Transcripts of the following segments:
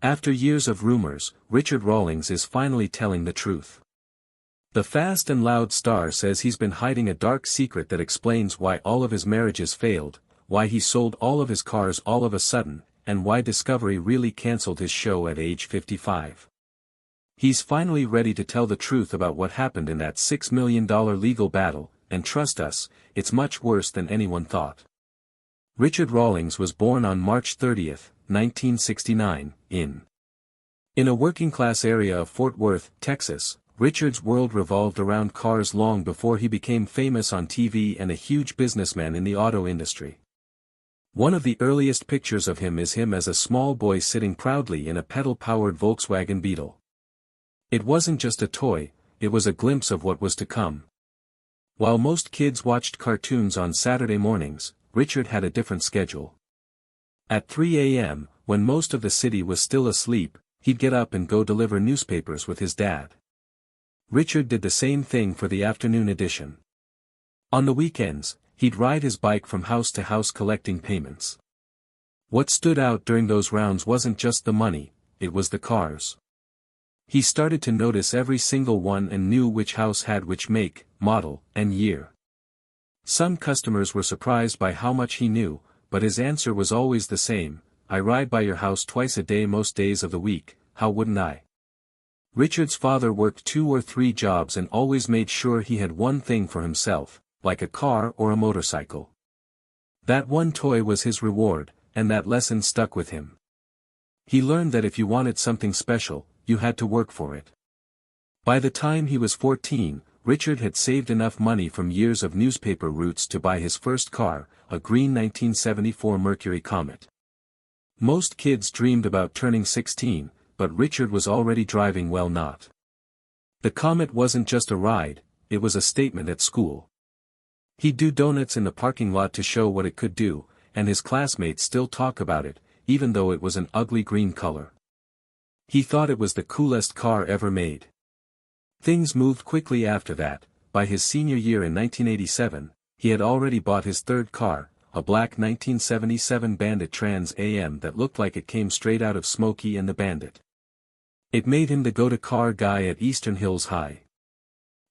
After years of rumors, Richard Rawlings is finally telling the truth. The Fast and Loud star says he's been hiding a dark secret that explains why all of his marriages failed, why he sold all of his cars all of a sudden, and why Discovery really cancelled his show at age 55. He's finally ready to tell the truth about what happened in that $6 million legal battle, and trust us, it's much worse than anyone thought. Richard Rawlings was born on March 30, 1969, in a working-class area of Fort Worth, Texas. Richard's world revolved around cars long before he became famous on TV and a huge businessman in the auto industry. One of the earliest pictures of him is him as a small boy sitting proudly in a pedal-powered Volkswagen Beetle. It wasn't just a toy, it was a glimpse of what was to come. While most kids watched cartoons on Saturday mornings, Richard had a different schedule. At 3 a.m., when most of the city was still asleep, he'd get up and go deliver newspapers with his dad. Richard did the same thing for the afternoon edition. On the weekends, he'd ride his bike from house to house collecting payments. What stood out during those rounds wasn't just the money, it was the cars. He started to notice every single one and knew which house had which make, model, and year. Some customers were surprised by how much he knew, but his answer was always the same: I ride by your house twice a day most days of the week, how wouldn't I? Richard's father worked 2 or 3 jobs and always made sure he had one thing for himself, like a car or a motorcycle. That one toy was his reward, and that lesson stuck with him. He learned that if you wanted something special, you had to work for it. By the time he was 14, Richard had saved enough money from years of newspaper routes to buy his first car, a green 1974 Mercury Comet. Most kids dreamed about turning 16, but Richard was already driving well not. The Comet wasn't just a ride, it was a statement at school. He'd do donuts in the parking lot to show what it could do, and his classmates still talk about it, even though it was an ugly green color. He thought it was the coolest car ever made. Things moved quickly after that. By his senior year in 1987, he had already bought his third car, a black 1977 Bandit Trans Am that looked like it came straight out of Smokey and the Bandit. It made him the go-to-car guy at Eastern Hills High.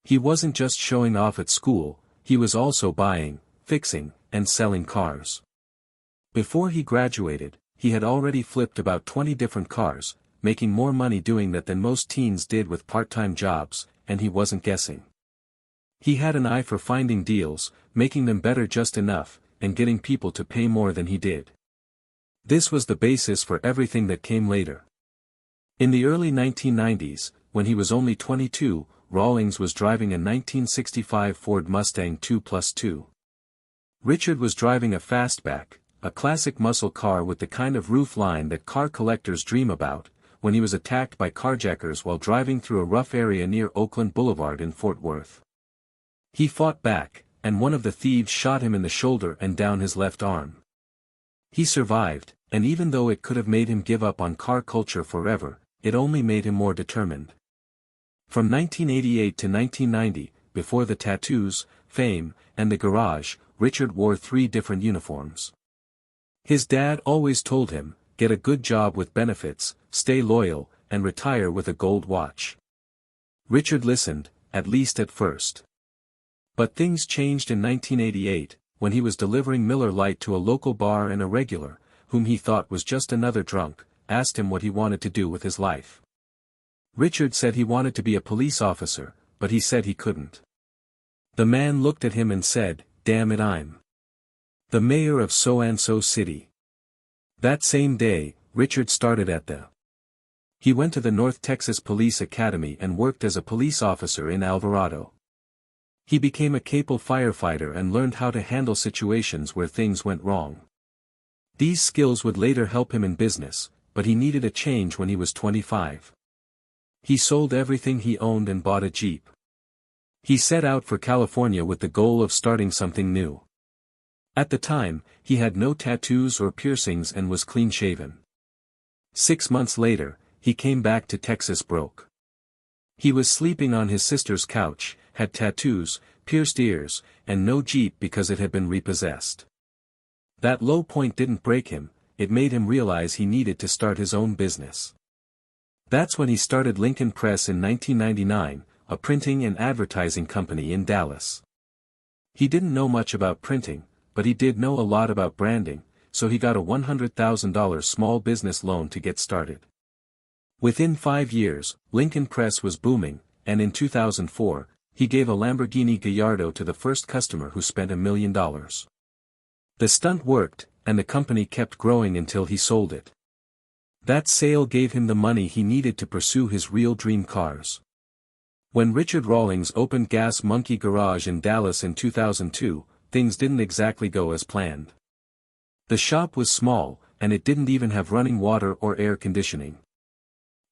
He wasn't just showing off at school, he was also buying, fixing, and selling cars. Before he graduated, he had already flipped about 20 different cars, making more money doing that than most teens did with part-time jobs, and he wasn't guessing. He had an eye for finding deals, making them better just enough, and getting people to pay more than he did. This was the basis for everything that came later. In the early 1990s, when he was only 22, Rawlings was driving a 1965 Ford Mustang 2+2. Richard was driving a Fastback, a classic muscle car with the kind of roof line that car collectors dream about, when he was attacked by carjackers while driving through a rough area near Oakland Boulevard in Fort Worth. He fought back, and one of the thieves shot him in the shoulder and down his left arm. He survived, and even though it could have made him give up on car culture forever, it only made him more determined. From 1988 to 1990, before the tattoos, fame, and the garage, Richard wore 3 different uniforms. His dad always told him, get a good job with benefits, stay loyal, and retire with a gold watch. Richard listened, at least at first. But things changed in 1988, when he was delivering Miller Lite to a local bar and a regular, whom he thought was just another drunk, asked him what he wanted to do with his life. Richard said he wanted to be a police officer, but he said he couldn't. The man looked at him and said, damn it, I'm the mayor of so-and-so city. That same day, Richard started at He went to the North Texas Police Academy and worked as a police officer in Alvarado. He became a capable firefighter and learned how to handle situations where things went wrong. These skills would later help him in business, but he needed a change when he was 25. He sold everything he owned and bought a Jeep. He set out for California with the goal of starting something new. At the time, he had no tattoos or piercings and was clean-shaven. 6 months later, he came back to Texas broke. He was sleeping on his sister's couch, had tattoos, pierced ears, and no Jeep because it had been repossessed. That low point didn't break him, it made him realize he needed to start his own business. That's when he started Lincoln Press in 1999, a printing and advertising company in Dallas. He didn't know much about printing, but he did know a lot about branding, so he got a $100,000 small business loan to get started. Within 5 years, Lincoln Press was booming, and in 2004, he gave a Lamborghini Gallardo to the first customer who spent $1 million. The stunt worked, and the company kept growing until he sold it. That sale gave him the money he needed to pursue his real dream cars. When Richard Rawlings opened Gas Monkey Garage in Dallas in 2002, things didn't exactly go as planned. The shop was small, and it didn't even have running water or air conditioning.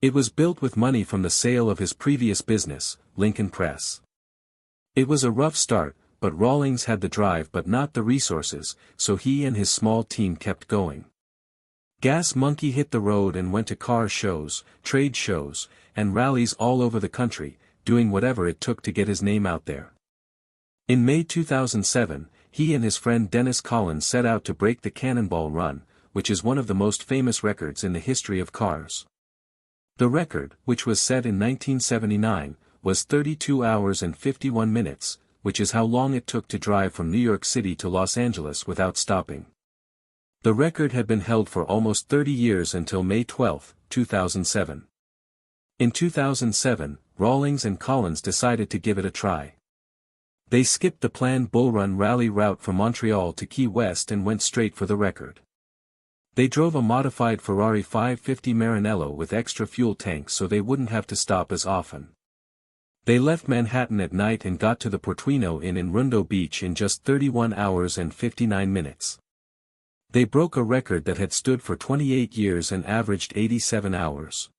It was built with money from the sale of his previous business, Lincoln Press. It was a rough start, but Rawlings had the drive but not the resources, so he and his small team kept going. Gas Monkey hit the road and went to car shows, trade shows, and rallies all over the country, doing whatever it took to get his name out there. In May 2007, he and his friend Dennis Collins set out to break the Cannonball Run, which is one of the most famous records in the history of cars. The record, which was set in 1979, was 32 hours and 51 minutes, which is how long it took to drive from New York City to Los Angeles without stopping. The record had been held for almost 30 years until May 12, 2007. In 2007, Rawlings and Collins decided to give it a try. They skipped the planned Bull Run rally route from Montreal to Key West and went straight for the record. They drove a modified Ferrari 550 Maranello with extra fuel tanks so they wouldn't have to stop as often. They left Manhattan at night and got to the Portofino Inn in Redondo Beach in just 31 hours and 59 minutes. They broke a record that had stood for 28 years and averaged 87 hours.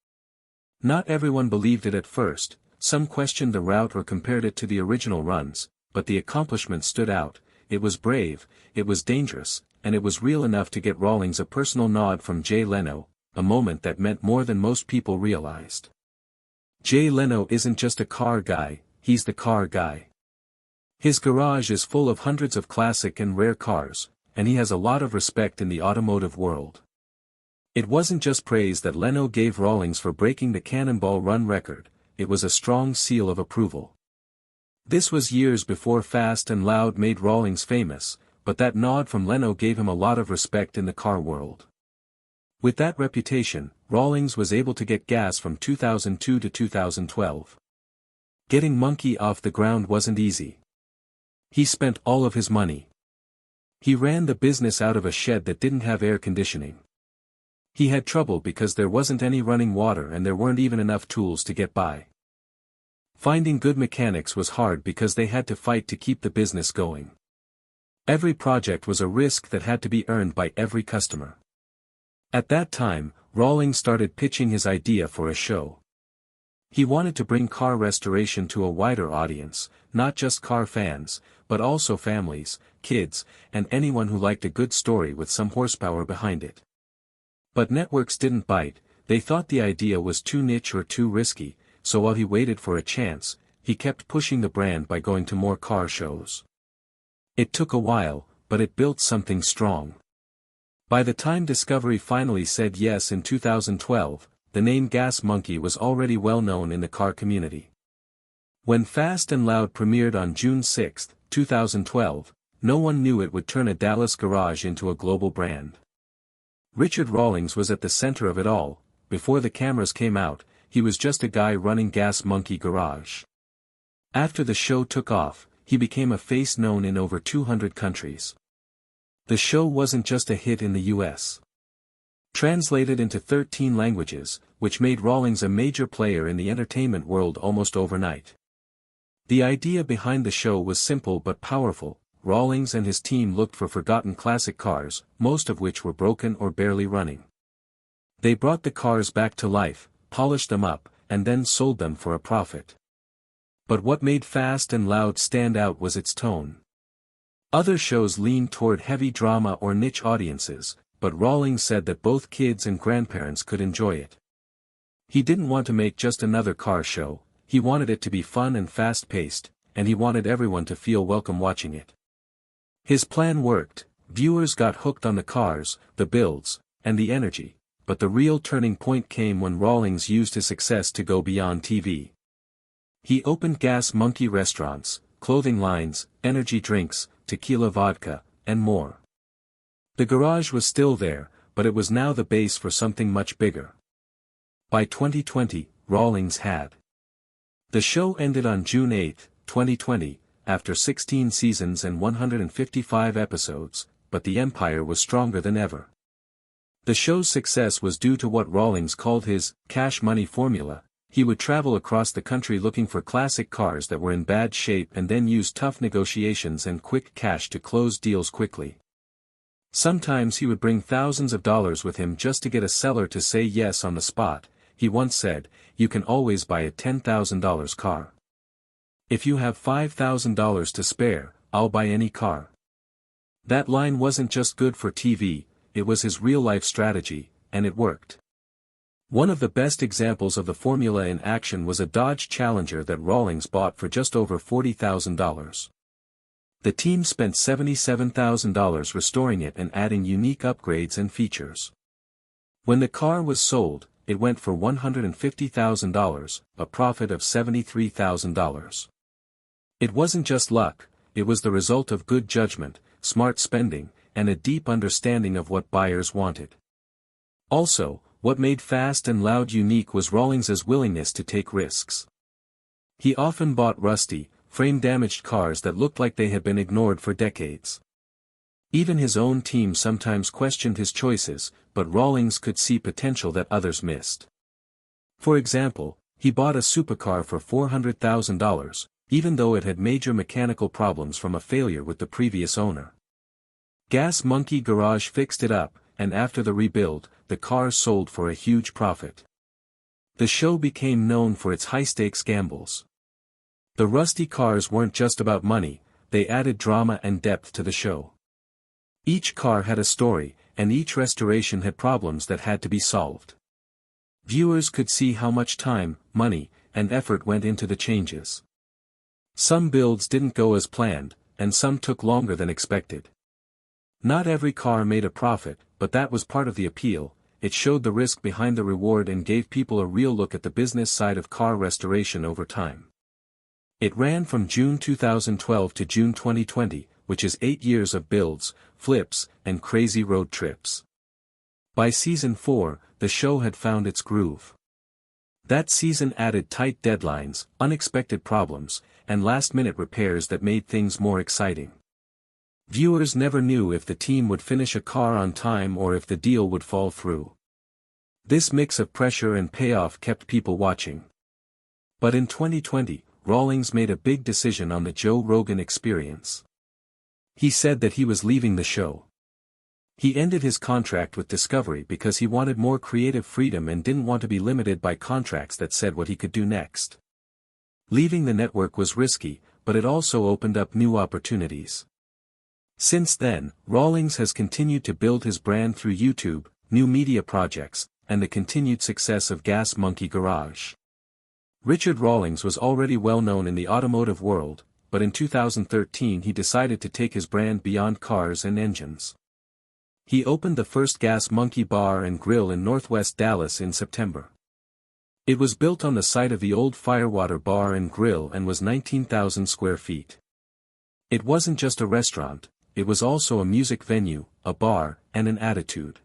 Not everyone believed it at first, some questioned the route or compared it to the original runs, but the accomplishment stood out. It was brave, it was dangerous, and it was real enough to get Rawlings a personal nod from Jay Leno, a moment that meant more than most people realized. Jay Leno isn't just a car guy, he's the car guy. His garage is full of hundreds of classic and rare cars, and he has a lot of respect in the automotive world. It wasn't just praise that Leno gave Rawlings for breaking the Cannonball Run record, it was a strong seal of approval. This was years before Fast and Loud made Rawlings famous, but that nod from Leno gave him a lot of respect in the car world. With that reputation, Rawlings was able to get gas from 2002 to 2012. Getting Monkey off the ground wasn't easy. He spent all of his money. He ran the business out of a shed that didn't have air conditioning. He had trouble because there wasn't any running water and there weren't even enough tools to get by. Finding good mechanics was hard because they had to fight to keep the business going. Every project was a risk that had to be earned by every customer. At that time, Rawlings started pitching his idea for a show. He wanted to bring car restoration to a wider audience, not just car fans, but also families, kids, and anyone who liked a good story with some horsepower behind it. But networks didn't bite, they thought the idea was too niche or too risky, so while he waited for a chance, he kept pushing the brand by going to more car shows. It took a while, but it built something strong. By the time Discovery finally said yes in 2012, the name Gas Monkey was already well known in the car community. When Fast and Loud premiered on June 6, 2012, no one knew it would turn a Dallas garage into a global brand. Richard Rawlings was at the center of it all. Before the cameras came out, he was just a guy running Gas Monkey Garage. After the show took off, he became a face known in over 200 countries. The show wasn't just a hit in the US. Translated into 13 languages, which made Rawlings a major player in the entertainment world almost overnight. The idea behind the show was simple but powerful. Rawlings and his team looked for forgotten classic cars, most of which were broken or barely running. They brought the cars back to life, polished them up, and then sold them for a profit. But what made Fast and Loud stand out was its tone. Other shows leaned toward heavy drama or niche audiences, but Rawlings said that both kids and grandparents could enjoy it. He didn't want to make just another car show, he wanted it to be fun and fast-paced, and he wanted everyone to feel welcome watching it. His plan worked, viewers got hooked on the cars, the builds, and the energy, but the real turning point came when Rawlings used his success to go beyond TV. He opened Gas Monkey restaurants, clothing lines, energy drinks, tequila vodka, and more. The garage was still there, but it was now the base for something much bigger. By 2020, Rawlings had. The show ended on June 8, 2020, after 16 seasons and 155 episodes, but the empire was stronger than ever. The show's success was due to what Rawlings called his cash money formula. He would travel across the country looking for classic cars that were in bad shape and then use tough negotiations and quick cash to close deals quickly. Sometimes he would bring thousands of dollars with him just to get a seller to say yes on the spot. He once said, "You can always buy a $10,000 car. If you have $5,000 to spare, I'll buy any car." That line wasn't just good for TV, it was his real-life strategy, and it worked. One of the best examples of the formula in action was a Dodge Challenger that Rawlings bought for just over $40,000. The team spent $77,000 restoring it and adding unique upgrades and features. When the car was sold, it went for $150,000, a profit of $73,000. It wasn't just luck, it was the result of good judgment, smart spending, and a deep understanding of what buyers wanted. Also, what made Fast and Loud unique was Rawlings's willingness to take risks. He often bought rusty, frame-damaged cars that looked like they had been ignored for decades. Even his own team sometimes questioned his choices, but Rawlings could see potential that others missed. For example, he bought a supercar for $400,000, even though it had major mechanical problems from a failure with the previous owner. Gas Monkey Garage fixed it up, and after the rebuild, the car sold for a huge profit. The show became known for its high-stakes gambles. The rusty cars weren't just about money, they added drama and depth to the show. Each car had a story, and each restoration had problems that had to be solved. Viewers could see how much time, money, and effort went into the changes. Some builds didn't go as planned, and some took longer than expected. Not every car made a profit, but that was part of the appeal. It showed the risk behind the reward and gave people a real look at the business side of car restoration over time. It ran from June 2012 to June 2020, which is 8 years of builds, flips, and crazy road trips. By season 4, the show had found its groove. That season added tight deadlines, unexpected problems, and last-minute repairs that made things more exciting. Viewers never knew if the team would finish a car on time or if the deal would fall through. This mix of pressure and payoff kept people watching. But in 2020, Rawlings made a big decision on the Joe Rogan Experience. He said that he was leaving the show. He ended his contract with Discovery because he wanted more creative freedom and didn't want to be limited by contracts that said what he could do next. Leaving the network was risky, but it also opened up new opportunities. Since then, Rawlings has continued to build his brand through YouTube, new media projects, and the continued success of Gas Monkey Garage. Richard Rawlings was already well known in the automotive world, but in 2013 he decided to take his brand beyond cars and engines. He opened the first Gas Monkey Bar and Grill in Northwest Dallas in September. It was built on the site of the old Firewater Bar and Grill and was 19,000 square feet. It wasn't just a restaurant, it was also a music venue, a bar, and an attitude.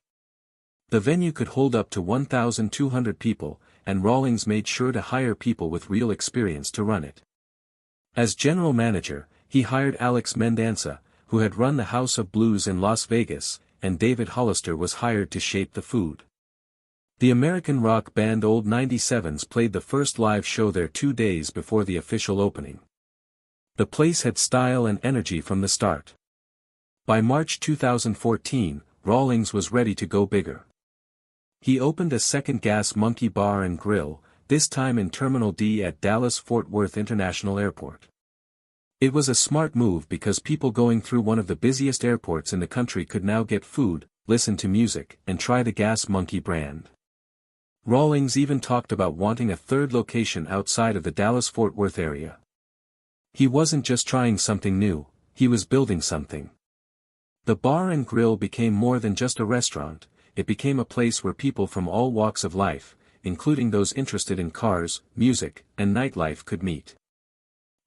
The venue could hold up to 1,200 people, and Rawlings made sure to hire people with real experience to run it. As general manager, he hired Alex Mendanza, who had run the House of Blues in Las Vegas, and David Hollister was hired to shape the food. The American rock band Old 97s played the first live show there 2 days before the official opening. The place had style and energy from the start. By March 2014, Rawlings was ready to go bigger. He opened a second Gas Monkey Bar and Grill, this time in Terminal D at Dallas-Fort Worth International Airport. It was a smart move because people going through one of the busiest airports in the country could now get food, listen to music, and try the Gas Monkey brand. Rawlings even talked about wanting a third location outside of the Dallas-Fort Worth area. He wasn't just trying something new, he was building something. The bar and grill became more than just a restaurant, it became a place where people from all walks of life, including those interested in cars, music, and nightlife could meet.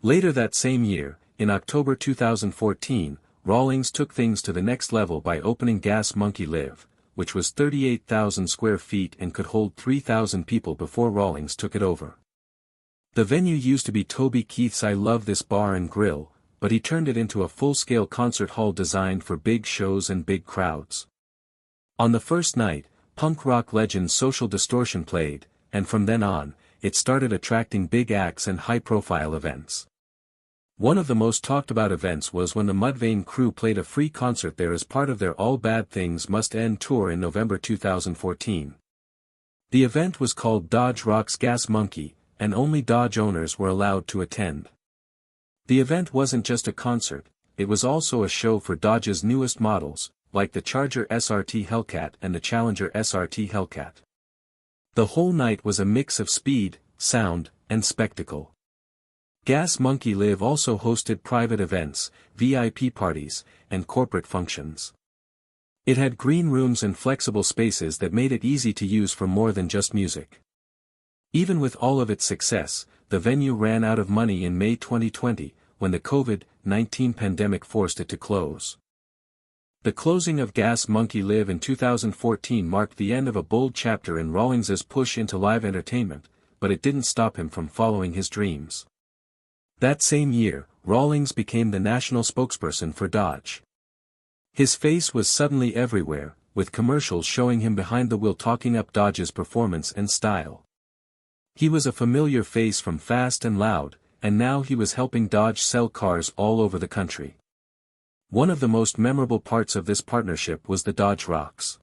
Later that same year, in October 2014, Rawlings took things to the next level by opening Gas Monkey Live, which was 38,000 square feet and could hold 3,000 people before Rawlings took it over. The venue used to be Toby Keith's I Love This Bar and Grill, but he turned it into a full-scale concert hall designed for big shows and big crowds. On the first night, punk rock legend Social Distortion played, and from then on, it started attracting big acts and high-profile events. One of the most talked about events was when the Mudvayne crew played a free concert there as part of their All Bad Things Must End tour in November 2014. The event was called Dodge Rocks Gas Monkey, and only Dodge owners were allowed to attend. The event wasn't just a concert, it was also a show for Dodge's newest models, like the Charger SRT Hellcat and the Challenger SRT Hellcat. The whole night was a mix of speed, sound, and spectacle. Gas Monkey Live also hosted private events, VIP parties, and corporate functions. It had green rooms and flexible spaces that made it easy to use for more than just music. Even with all of its success, the venue ran out of money in May 2020, when the COVID-19 pandemic forced it to close. The closing of Gas Monkey Live in 2014 marked the end of a bold chapter in Rawlings's push into live entertainment, but it didn't stop him from following his dreams. That same year, Rawlings became the national spokesperson for Dodge. His face was suddenly everywhere, with commercials showing him behind the wheel talking up Dodge's performance and style. He was a familiar face from Fast and Loud, and now he was helping Dodge sell cars all over the country. One of the most memorable parts of this partnership was the Dodge Rocks.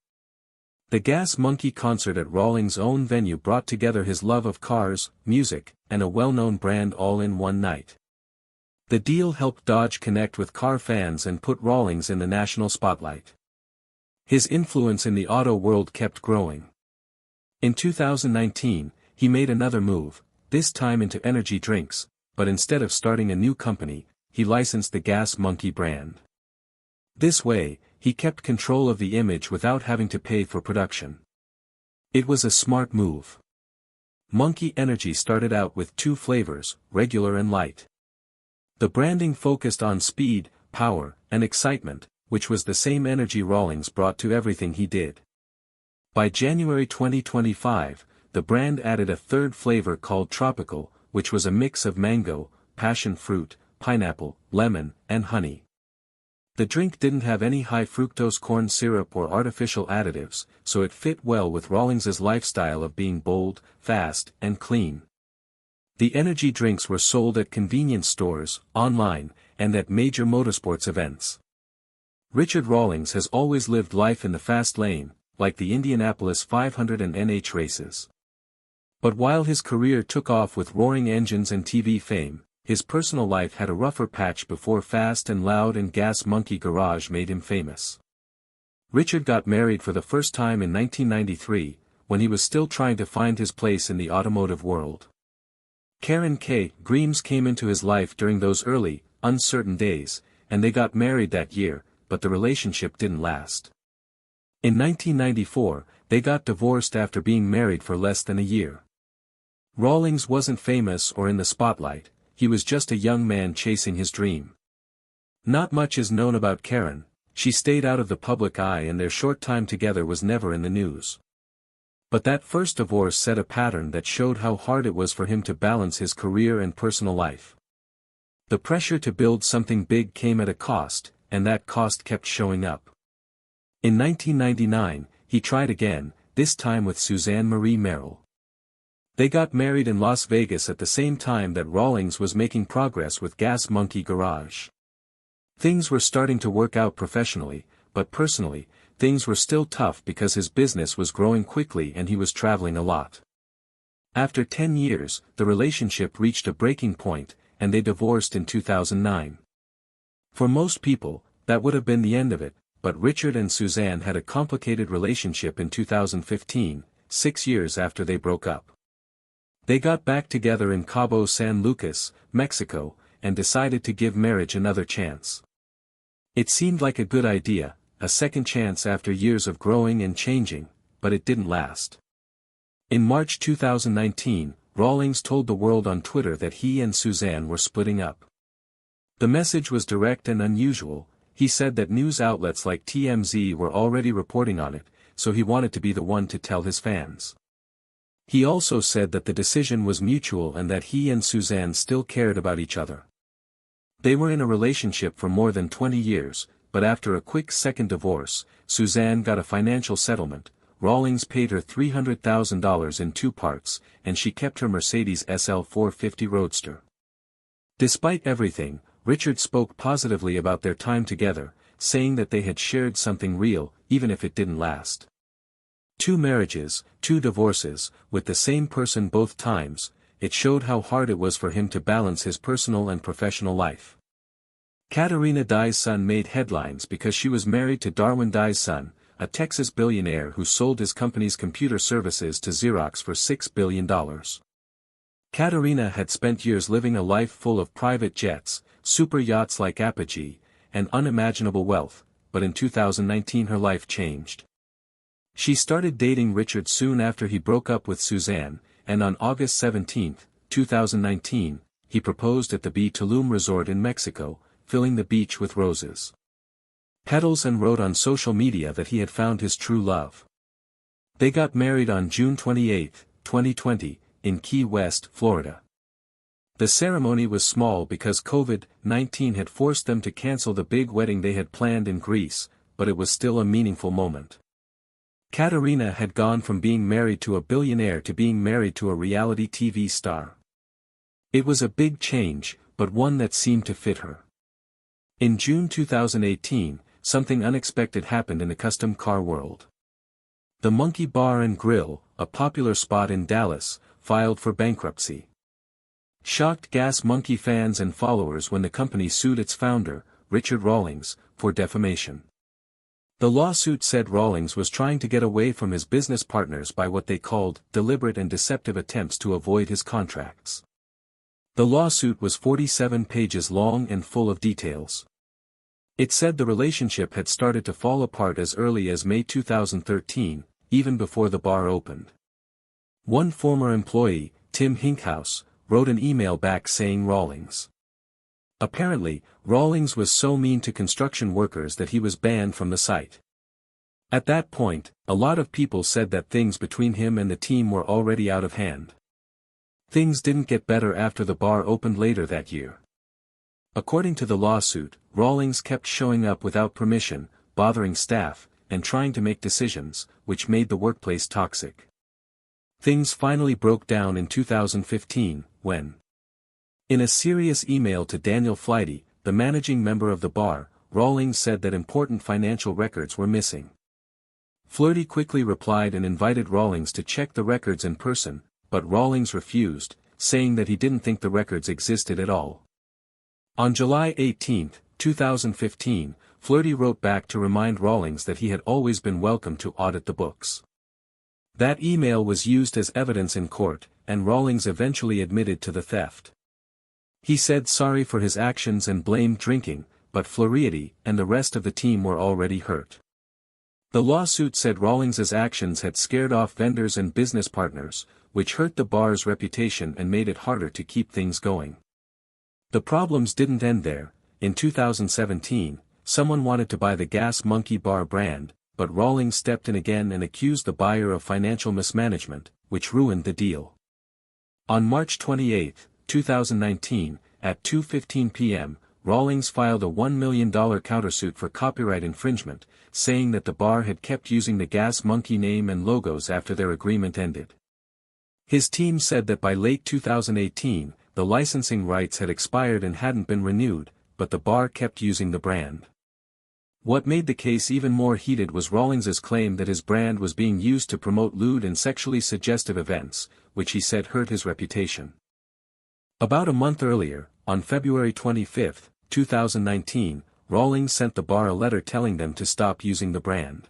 The Gas Monkey concert at Rawlings' own venue brought together his love of cars, music, and a well-known brand all in one night. The deal helped Dodge connect with car fans and put Rawlings in the national spotlight. His influence in the auto world kept growing. In 2019, he made another move, this time into energy drinks, but instead of starting a new company, he licensed the Gas Monkey brand. This way, he kept control of the image without having to pay for production. It was a smart move. Monkey Energy started out with 2 flavors, regular and light. The branding focused on speed, power, and excitement, which was the same energy Rawlings brought to everything he did. By January 2025, the brand added a 3rd flavor called Tropical, which was a mix of mango, passion fruit, pineapple, lemon, and honey. The drink didn't have any high-fructose corn syrup or artificial additives, so it fit well with Rawlings's lifestyle of being bold, fast, and clean. The energy drinks were sold at convenience stores, online, and at major motorsports events. Richard Rawlings has always lived life in the fast lane, like the Indianapolis 500 and NH races. But while his career took off with roaring engines and TV fame, his personal life had a rougher patch before Fast and Loud and Gas Monkey Garage made him famous. Richard got married for the first time in 1993, when he was still trying to find his place in the automotive world. Karen K. Greames came into his life during those early, uncertain days, and they got married that year, but the relationship didn't last. In 1994, they got divorced after being married for less than a year. Rawlings wasn't famous or in the spotlight, he was just a young man chasing his dream. Not much is known about Karen, she stayed out of the public eye and their short time together was never in the news. But that first divorce set a pattern that showed how hard it was for him to balance his career and personal life. The pressure to build something big came at a cost, and that cost kept showing up. In 1999, he tried again, this time with Suzanne Marie Merrill. They got married in Las Vegas at the same time that Rawlings was making progress with Gas Monkey Garage. Things were starting to work out professionally, but personally, things were still tough because his business was growing quickly and he was traveling a lot. After 10 years, the relationship reached a breaking point, and they divorced in 2009. For most people, that would have been the end of it, but Richard and Suzanne had a complicated relationship in 2015, 6 years after they broke up. They got back together in Cabo San Lucas, Mexico, and decided to give marriage another chance. It seemed like a good idea, a second chance after years of growing and changing, but it didn't last. In March 2019, Rawlings told the world on Twitter that he and Suzanne were splitting up. The message was direct and unusual. He said that news outlets like TMZ were already reporting on it, so he wanted to be the one to tell his fans. He also said that the decision was mutual and that he and Suzanne still cared about each other. They were in a relationship for more than 20 years, but after a quick second divorce, Suzanne got a financial settlement. Rawlings paid her $300,000 in 2 parts, and she kept her Mercedes SL 450 Roadster. Despite everything, Richard spoke positively about their time together, saying that they had shared something real, even if it didn't last. 2 marriages, 2 divorces, with the same person both times, it showed how hard it was for him to balance his personal and professional life. Katerina Dai's son made headlines because she was married to Darwin Dai's son, a Texas billionaire who sold his company's computer services to Xerox for $6 billion. Katerina had spent years living a life full of private jets, super yachts like Apogee, and unimaginable wealth, but in 2019 her life changed. She started dating Richard soon after he broke up with Suzanne, and on August 17, 2019, he proposed at the Tulum Resort in Mexico, filling the beach with roses, petals, and wrote on social media that he had found his true love. They got married on June 28, 2020, in Key West, Florida. The ceremony was small because COVID-19 had forced them to cancel the big wedding they had planned in Greece, but it was still a meaningful moment. Katerina had gone from being married to a billionaire to being married to a reality TV star. It was a big change, but one that seemed to fit her. In June 2018, something unexpected happened in the custom car world. The Monkey Bar and Grill, a popular spot in Dallas, filed for bankruptcy. Shocked Gas Monkey fans and followers when the company sued its founder, Richard Rawlings, for defamation. The lawsuit said Rawlings was trying to get away from his business partners by what they called deliberate and deceptive attempts to avoid his contracts. The lawsuit was 47 pages long and full of details. It said the relationship had started to fall apart as early as May 2013, even before the bar opened. One former employee, Tim Hinkhouse, wrote an email back saying Rawlings. Apparently, Rawlings was so mean to construction workers that he was banned from the site. At that point, a lot of people said that things between him and the team were already out of hand. Things didn't get better after the bar opened later that year. According to the lawsuit, Rawlings kept showing up without permission, bothering staff, and trying to make decisions, which made the workplace toxic. Things finally broke down in 2015, when, in a serious email to Daniel Flighty, the managing member of the bar, Rawlings said that important financial records were missing. Flighty quickly replied and invited Rawlings to check the records in person, but Rawlings refused, saying that he didn't think the records existed at all. On July 18, 2015, Flighty wrote back to remind Rawlings that he had always been welcome to audit the books. That email was used as evidence in court, and Rawlings eventually admitted to the theft. He said sorry for his actions and blamed drinking, but Flighty and the rest of the team were already hurt. The lawsuit said Rawlings's actions had scared off vendors and business partners, which hurt the bar's reputation and made it harder to keep things going. The problems didn't end there. In 2017, someone wanted to buy the Gas Monkey Bar brand, but Rawlings stepped in again and accused the buyer of financial mismanagement, which ruined the deal. On March 28, 2019, at 2:15 p.m., Rawlings filed a $1 million countersuit for copyright infringement, saying that the bar had kept using the Gas Monkey name and logos after their agreement ended. His team said that by late 2018, the licensing rights had expired and hadn't been renewed, but the bar kept using the brand. What made the case even more heated was Rawlings's claim that his brand was being used to promote lewd and sexually suggestive events, which he said hurt his reputation. About a month earlier, on February 25, 2019, Rawlings sent the bar a letter telling them to stop using the brand.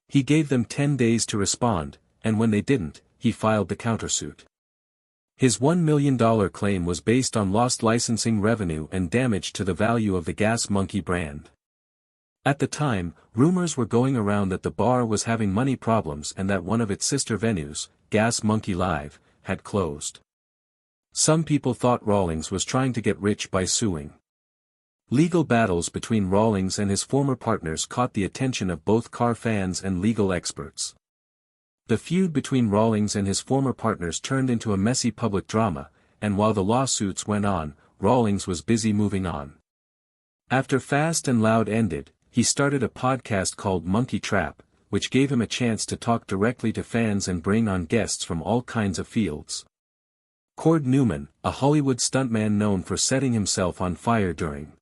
He gave them 10 days to respond, and when they didn't, he filed the countersuit. His $1 million claim was based on lost licensing revenue and damage to the value of the Gas Monkey brand. At the time, rumors were going around that the bar was having money problems and that one of its sister venues, Gas Monkey Live, had closed. Some people thought Rawlings was trying to get rich by suing. Legal battles between Rawlings and his former partners caught the attention of both car fans and legal experts. The feud between Rawlings and his former partners turned into a messy public drama, and while the lawsuits went on, Rawlings was busy moving on. After Fast and Loud ended, he started a podcast called Monkey Trap, which gave him a chance to talk directly to fans and bring on guests from all kinds of fields. Cord Newman, a Hollywood stuntman known for setting himself on fire during.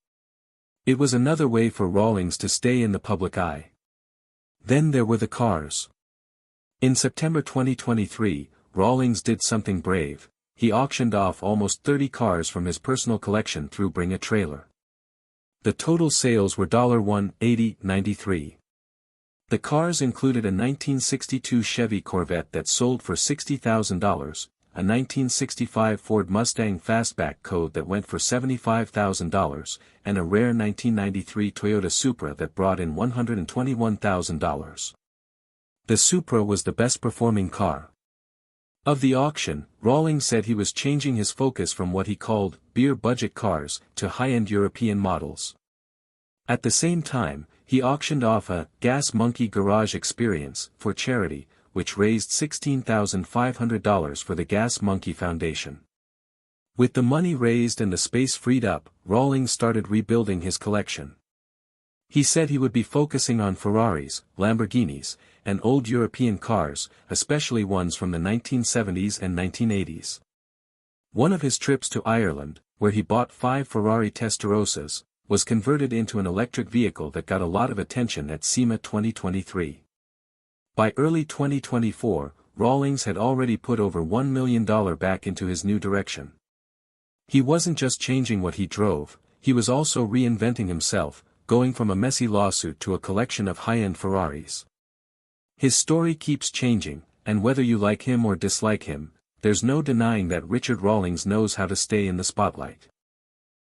It was another way for Rawlings to stay in the public eye. Then there were the cars. In September 2023, Rawlings did something brave. He auctioned off almost 30 cars from his personal collection through Bring a Trailer. The total sales were $180.93. The cars included a 1962 Chevy Corvette that sold for $60,000, a 1965 Ford Mustang Fastback Code that went for $75,000, and a rare 1993 Toyota Supra that brought in $121,000. The Supra was the best-performing car. Of the auction, Rawlings said he was changing his focus from what he called beer budget cars to high-end European models. At the same time, he auctioned off a Gas Monkey Garage Experience for charity, which raised $16,500 for the Gas Monkey Foundation. With the money raised and the space freed up, Rawlings started rebuilding his collection. He said he would be focusing on Ferraris, Lamborghinis, and old European cars, especially ones from the 1970s and 1980s. One of his trips to Ireland, where he bought 5 Ferrari Testarossas, was converted into an electric vehicle that got a lot of attention at SEMA 2023. By early 2024, Rawlings had already put over $1 million back into his new direction. He wasn't just changing what he drove, he was also reinventing himself, going from a messy lawsuit to a collection of high-end Ferraris. His story keeps changing, and whether you like him or dislike him, there's no denying that Richard Rawlings knows how to stay in the spotlight.